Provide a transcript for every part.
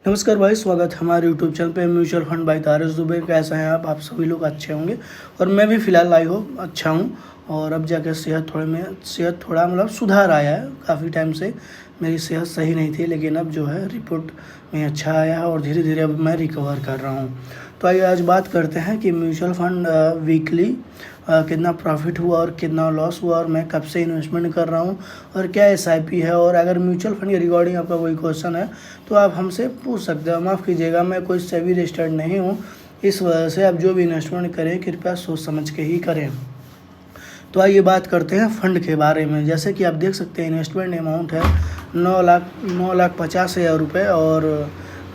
नमस्कार भाई, स्वागत है हमारे यूट्यूब चैनल पे म्यूचुअल फंड बाय तारिश दुबे। कैसे हैं आप सभी लोग अच्छे होंगे और मैं भी फ़िलहाल आई हो अच्छा हूँ। और अब जाकर सेहत थोड़ा मतलब सुधार आया है। काफ़ी टाइम से मेरी सेहत सही नहीं थी, लेकिन अब जो है रिपोर्ट में अच्छा आया है और धीरे धीरे अब मैं रिकवर कर रहा हूँ। तो आइए आज बात करते हैं कि म्यूचुअल फंड वीकली कितना प्रॉफिट हुआ और कितना लॉस हुआ और मैं कब से इन्वेस्टमेंट कर रहा हूँ और क्या एसआईपी है। और अगर म्यूचुअल फंड के रिगार्डिंग आपका कोई क्वेश्चन है तो आप हमसे पूछ सकते हैं। माफ़ कीजिएगा, मैं कोई सेबी रजिस्टर्ड नहीं हूँ, इस वजह से आप जो भी इन्वेस्टमेंट करें कृपया सोच समझ के ही करें। तो आइए बात करते हैं फ़ंड के बारे में। जैसे कि आप देख सकते हैं इन्वेस्टमेंट अमाउंट है 9,50,000 रुपये और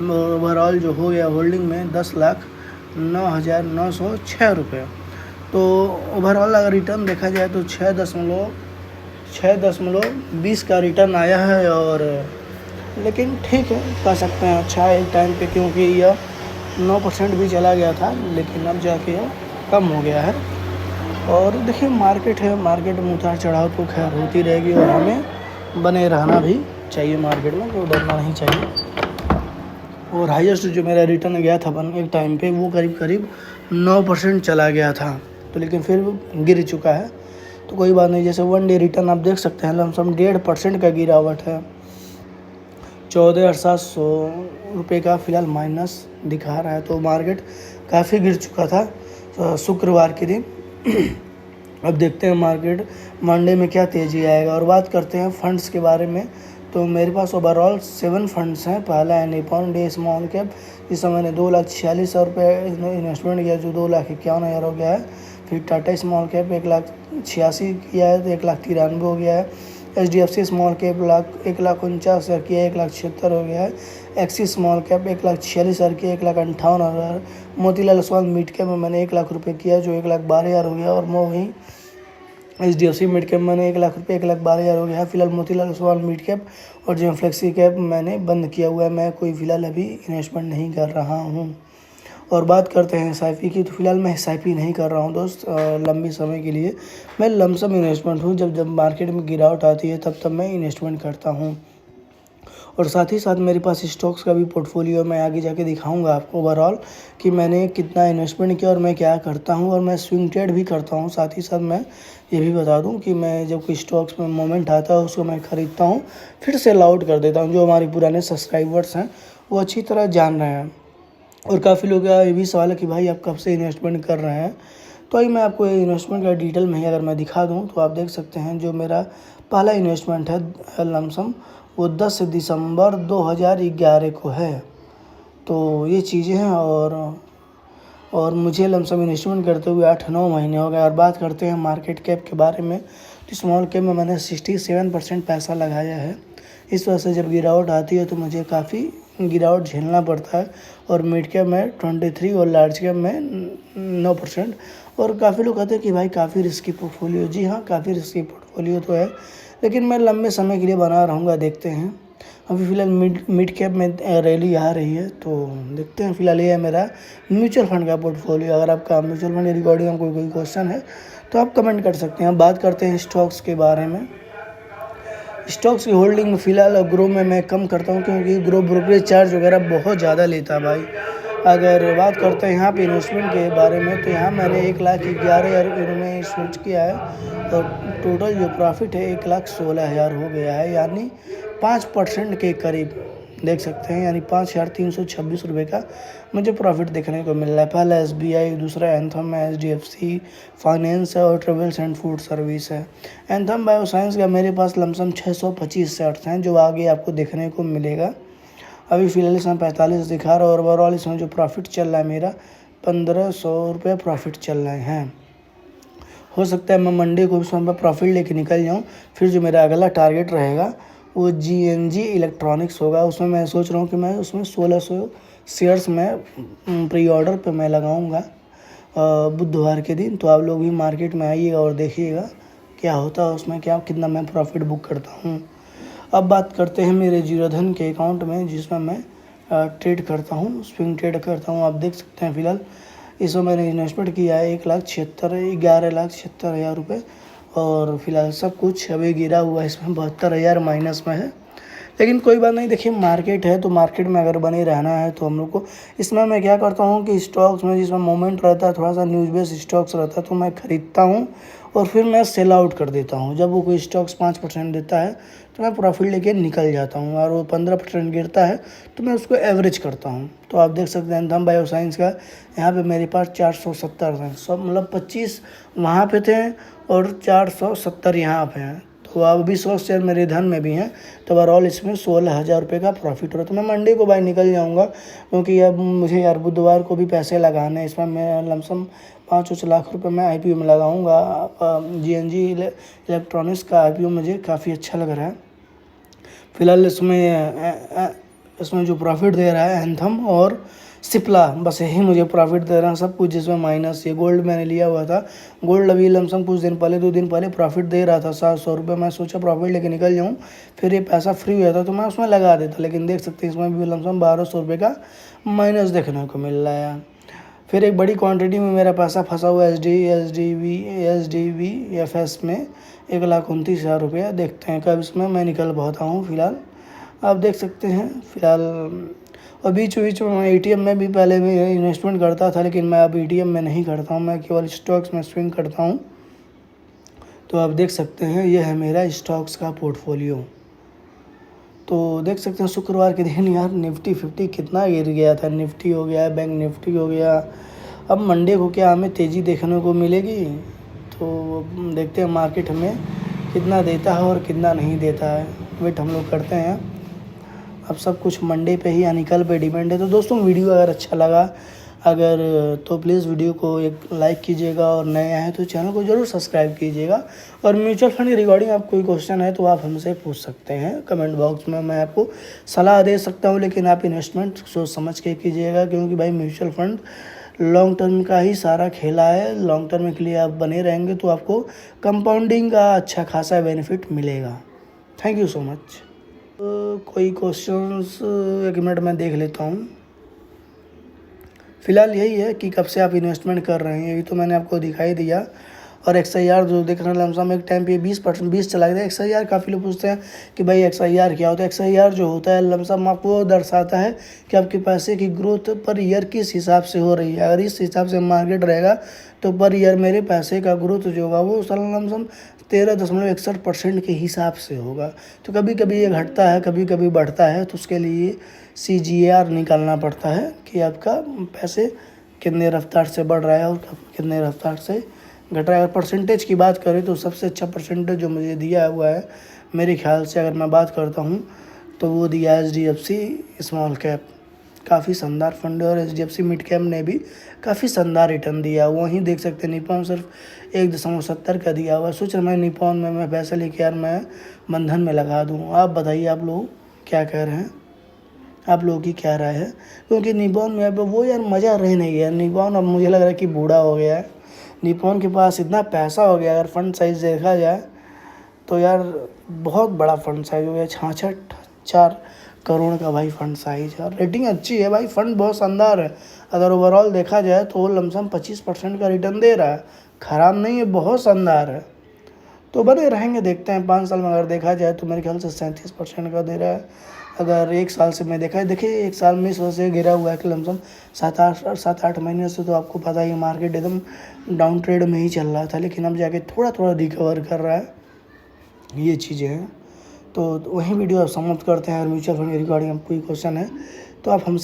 ओवरऑल जो हो गया होल्डिंग में 10,09,906 रुपये। तो ओवरऑल अगर रिटर्न देखा जाए तो 6.20 का रिटर्न आया है। और लेकिन ठीक है, कह सकते हैं अच्छा है एक टाइम पे, क्योंकि यह 9% भी चला गया था, लेकिन अब जाके यह कम हो गया है। और देखिए मार्केट है, मार्केट में उतार चढ़ाव तो खैर होती रहेगी और हमें बने रहना भी चाहिए मार्केट में, तो डरना नहीं चाहिए। और हाईएस्ट जो मेरा रिटर्न गया था एक टाइम पे वो करीब 9% चला गया था, तो लेकिन फिर गिर चुका है, तो कोई बात नहीं। जैसे वन डे रिटर्न आप देख सकते हैं लमसम 1.5% का गिरावट है। 14,700 रुपये का फ़िलहाल माइनस दिखा रहा है, तो मार्केट काफ़ी गिर चुका था शुक्रवार के दिन। अब देखते हैं मार्केट मंडे में क्या तेज़ी आएगा। और बात करते हैं फंड्स के बारे में, तो मेरे पास ओवरऑल 7 फंड्स हैं। पहला है निपॉन डे स्मॉल कैप, जिसमें मैंने 2,46,000 रुपये इन्वेस्टमेंट किया, जो 2,51,000 हो गया है। फिर टाटा स्मॉल कैप 1,86,000 किया है, तो 1,93,000 हो गया है। HDFC स्मॉल कैप 1,49,000 किया, 1,76,000 हो गया है। एक्सिस स्मॉल कैप 1,46,000 किया, 1,58,000। मोतीलाल ओसवाल मिड कैप में मैंने 1,00,000 रुपये किया, जो 1,12,000 हो गया। और वहीं HDFC मिड कैप मैंने 1,00,000 रुपये 1,12,000 हो गया है। फिलहाल मोतीलाल ओसवाल मिड कैप और जो फ्लेक्सी कैप मैंने बंद किया हुआ है, मैं कोई फ़िलहाल अभी इन्वेस्टमेंट नहीं कर रहा हूँ। और बात करते हैं एसआईपी की, तो फिलहाल मैं एसआईपी नहीं कर रहा हूँ दोस्त लंबी समय के लिए। मैं लमसम इन्वेस्टमेंट हूँ, जब मार्केट में गिरावट आती है तब मैं इन्वेस्टमेंट करता हूँ। और साथ ही साथ मेरे पास स्टॉक्स का भी पोर्टफोलियो, मैं आगे जाके दिखाऊंगा आपको ओवरऑल कि मैंने कितना इन्वेस्टमेंट किया और मैं क्या करता हूं। और मैं स्विंग ट्रेड भी करता हूं। साथ ही साथ मैं ये भी बता दूं कि मैं जब कोई स्टॉक्स में मोमेंट आता है उसको मैं ख़रीदता हूं, फिर सेल आउट कर देता हूं। जो हमारे पुराने सब्सक्राइबर्स हैं वो अच्छी तरह जान रहे हैं। और काफ़ी लोग का ये भी सवाल है कि भाई आप कब से इन्वेस्टमेंट कर रहे हैं, तो अभी मैं आपको इन्वेस्टमेंट का डिटेल में ही अगर मैं दिखा दूं तो आप देख सकते हैं। जो मेरा पहला इन्वेस्टमेंट है लमसम, वो 10 दिसंबर 2011 को है। तो ये चीज़ें हैं। और मुझे लमसम इन्वेस्टमेंट करते हुए 8-9 महीने हो गए। और बात करते हैं मार्केट कैप के बारे में, तो स्मॉल कैप में मैंने 67% पैसा लगाया है। इस वजह से जब गिरावट आती है तो मुझे काफ़ी गिरावट झेलना पड़ता है। और मिड कैप में 23 और लार्ज कैप में 9%। और काफ़ी लोग कहते हैं कि भाई काफ़ी रिस्की पोर्टफोलियो। जी हाँ, काफ़ी रिस्की पोर्टफोलियो तो है, लेकिन मैं लंबे समय के लिए बना रहूँगा। देखते हैं, अभी फ़िलहाल मिड कैप में रैली आ रही है, तो देखते हैं। फ़िलहाल ये है मेरा म्यूचुअल फंड का पोर्टफोलियो। अगर आपका म्यूचुअल फंड रिगार्डिंग कोई क्वेश्चन है तो आप कमेंट कर सकते हैं। अब बात करते हैं स्टॉक्स के बारे में। स्टॉक्स की होल्डिंग में फ़िलहाल ग्रो में मैं कम करता हूँ, क्योंकि ग्रो ब्रोकरेज चार्ज वगैरह बहुत ज़्यादा लेता है भाई। अगर बात करते हैं यहाँ पे इन्वेस्टमेंट के बारे में, तो यहाँ मैंने 1,11,000 यूरो में इन्वेस्ट किया है। और टोटल जो प्रॉफिट है 1,16,000 हो गया है, यानी 5% के करीब देख सकते हैं। यानी 5,326 रुपये का मुझे प्रॉफिट देखने को मिल रहा है। पहला SBI, दूसरा एंथम है, HDFC फाइनेंस है और ट्रेवल्स एंड फूड सर्विस है। एंथम बायोसाइंस का मेरे पास लमसम 625 शेयर्स हैं, जो आगे आपको देखने को मिलेगा। अभी फ़िलहाल इसमें 45 दिखा रहा है। और ओवरऑल इसमें जो प्रॉफिट चल रहा है मेरा 1,500 रुपये प्रॉफिट चल रहे हैं। हो सकता है मैं मंडे को इसमें प्रॉफिट लेके निकल जाऊं। फिर जो मेरा अगला टारगेट रहेगा वो GNG इलेक्ट्रॉनिक्स होगा। उसमें मैं सोच रहा हूँ कि मैं उसमें 1,600 शेयर्स में प्री ऑर्डर पे मैं लगाऊंगा बुधवार के दिन। तो आप लोग भी मार्केट में आइएगा और देखिएगा क्या होता है उसमें, क्या कितना मैं प्रॉफिट बुक करता हूँ। अब बात करते हैं मेरे जीरोधन के अकाउंट में, जिसमें मैं ट्रेड करता हूँ, स्विंग ट्रेड करता हूँ। आप देख सकते हैं फ़िलहाल इसमें मैंने इन्वेस्टमेंट किया है 11,76,000 रुपये। और फिलहाल सब कुछ अभी गिरा हुआ है, इसमें 72,000 माइनस में है। लेकिन कोई बात नहीं, देखिए मार्केट है तो मार्केट में अगर बने रहना है तो हम लोग को इसमें मैं क्या करता हूँ कि स्टॉक्स में जिसमें मोमेंट रहता है, थोड़ा सा न्यूज़ बेस्ड स्टॉक्स रहता है, तो मैं ख़रीदता हूँ और फिर मैं सेल आउट कर देता हूँ। जब वो कोई स्टॉक्स 5% देता है तो मैं प्रॉफिट लेके निकल जाता हूँ, और वो 15% गिरता है तो मैं उसको एवरेज करता हूँ। तो आप देख सकते हैं एंथम बायोसाइंस का यहाँ पे मेरे पास 470 हैं, सब मतलब 25 वहाँ पे थे और 470 यहाँ पे हैं। तो अब अभी 100 शेयर मेरे धन में भी हैं, तो ओवरऑल इसमें 16,000 रुपये का प्रॉफिट हो रहा है। तो मैं मंडे को भाई निकल जाऊंगा, क्योंकि अब मुझे यार बुधवार को भी पैसे लगाने हैं। इसमें मैं लमसम 5 लाख रुपए मैं IPO में लगाऊंगा। GNG इलेक्ट्रॉनिक्स का IPO मुझे काफ़ी अच्छा लग रहा है। फिलहाल इसमें जो प्रॉफिट दे रहा है एंथम और सिप्ला, बस यही मुझे प्रॉफिट दे रहा है। सब कुछ जिसमें माइनस, ये गोल्ड मैंने लिया हुआ था, गोल्ड अभी लमसम कुछ दिन पहले 2 दिन पहले प्रॉफिट दे रहा था 700 रुपये। मैं सोचा प्रॉफिट लेके निकल जाऊँ, फिर ये पैसा फ्री हुआ था तो मैं उसमें लगा देता, लेकिन देख सकते हैं इसमें भी लमसम 1200 रुपये का माइनस देखने को मिल रहा है। फिर एक बड़ी क्वांटिटी में मेरा पैसा फंसा हुआ H D V F S में 1,29,000 रुपया। देखते हैं कब इसमें मैं निकल पाता हूँ। फिलहाल आप देख सकते हैं, फिलहाल और बीच बीच में मैं ATM में भी पहले भी इन्वेस्टमेंट करता था, लेकिन मैं अब ATM में नहीं करता हूँ, मैं केवल स्टॉक्स में स्विंग करता हूँ। तो आप देख सकते हैं ये है मेरा स्टॉक्स का पोर्टफोलियो। तो देख सकते हैं शुक्रवार के दिन यार निफ्टी 50 कितना गिर गया था, निफ्टी हो गया, बैंक निफ्टी हो गया। अब मंडे को क्या हमें तेज़ी देखने को मिलेगी, तो देखते हैं मार्केट हमें कितना देता है और कितना नहीं देता है, वेट हम लोग करते हैं। अब सब कुछ मंडे पे ही यानी कल पे डिपेंड है। तो दोस्तों वीडियो अगर अच्छा लगा तो प्लीज़ वीडियो को एक लाइक कीजिएगा, और नए आए तो चैनल को ज़रूर सब्सक्राइब कीजिएगा। और म्यूचुअल फंड की रिगार्डिंग आप कोई क्वेश्चन है तो आप हमसे पूछ सकते हैं कमेंट बॉक्स में, मैं आपको सलाह दे सकता हूं, लेकिन आप इन्वेस्टमेंट सोच समझ के कीजिएगा, क्योंकि भाई म्यूचुअल फंड लॉन्ग टर्म का ही सारा खेला है। लॉन्ग टर्म के लिए आप बने रहेंगे तो आपको कंपाउंडिंग का अच्छा खासा बेनिफिट मिलेगा। Thank you so much. कोई क्वेश्चंस 1 मिनट में देख लेता हूँ। फ़िलहाल यही है कि कब से आप इन्वेस्टमेंट कर रहे हैं, अभी तो मैंने आपको दिखाई दिया। और XIR जो देख रहे हैं लमसम एक टाइम पे 20 चला गया। XIR काफ़ी लोग पूछते हैं कि भाई XIR क्या होता है। XIR जो होता है लमसम आपको दर्शाता है कि आपके पैसे की ग्रोथ पर ईयर किस हिसाब से हो रही है। अगर इस हिसाब से मार्केट रहेगा तो पर ईयर मेरे पैसे का ग्रोथ जो होगा वो लमसम 13.61% के हिसाब से होगा। तो कभी कभी ये घटता है, कभी कभी बढ़ता है, तो उसके लिए CGR निकालना पड़ता है कि आपका पैसे कितने रफ्तार से बढ़ रहा है और कितने रफ्तार से घट रहा है। अगर परसेंटेज की बात करें तो सबसे अच्छा परसेंटेज जो मुझे दिया हुआ है मेरे ख्याल से, अगर मैं बात करता हूँ तो वो दिया HDFC स्मॉल कैप, काफ़ी शानदार फंड है। और HDFC मिड कैप ने भी काफ़ी शानदार रिटर्न दिया। वहीं देख सकते हैं निपॉन सिर्फ 1.70 का दिया हुआ है। सोच रहा मैं निपॉन में मैं पैसा लेके यार मैं बंधन में लगा दूँ। आप बताइए आप लोग क्या कह रहे हैं, आप लोगों की क्या राय है, क्योंकि निपॉन में अब वो यार मज़ा रह नहीं गया। निपॉन अब मुझे लग रहा है कि बूढ़ा हो गया है। निपॉन के पास इतना पैसा हो गया, अगर फंड साइज देखा जाए तो यार बहुत बड़ा फंड साइज हो गया, 66 करोड़ का भाई फंड साइज है। रेटिंग अच्छी है भाई, फंड बहुत शानदार है। अगर ओवरऑल देखा जाए तो वो लमसम 25% का रिटर्न दे रहा है, ख़राब नहीं है, बहुत शानदार है। तो बने रहेंगे, देखते हैं 5 साल में अगर देखा जाए तो मेरे ख्याल से 37% का दे रहा है। अगर 1 साल से मैं देखिए 1 साल में इस वजह से गिरा हुआ है कि लमसम 7-8 महीने से तो आपको पता ही मार्केट एकदम डाउन ट्रेड में ही चल रहा था, लेकिन अब जाके थोड़ा थोड़ा रिकवर कर रहा है। ये चीज़ें हैं। तो वही वीडियो समाप्त करते हैं। अगर म्यूचुअल फंड के रिगार्डिंग कोई क्वेश्चन है तो आप हमसे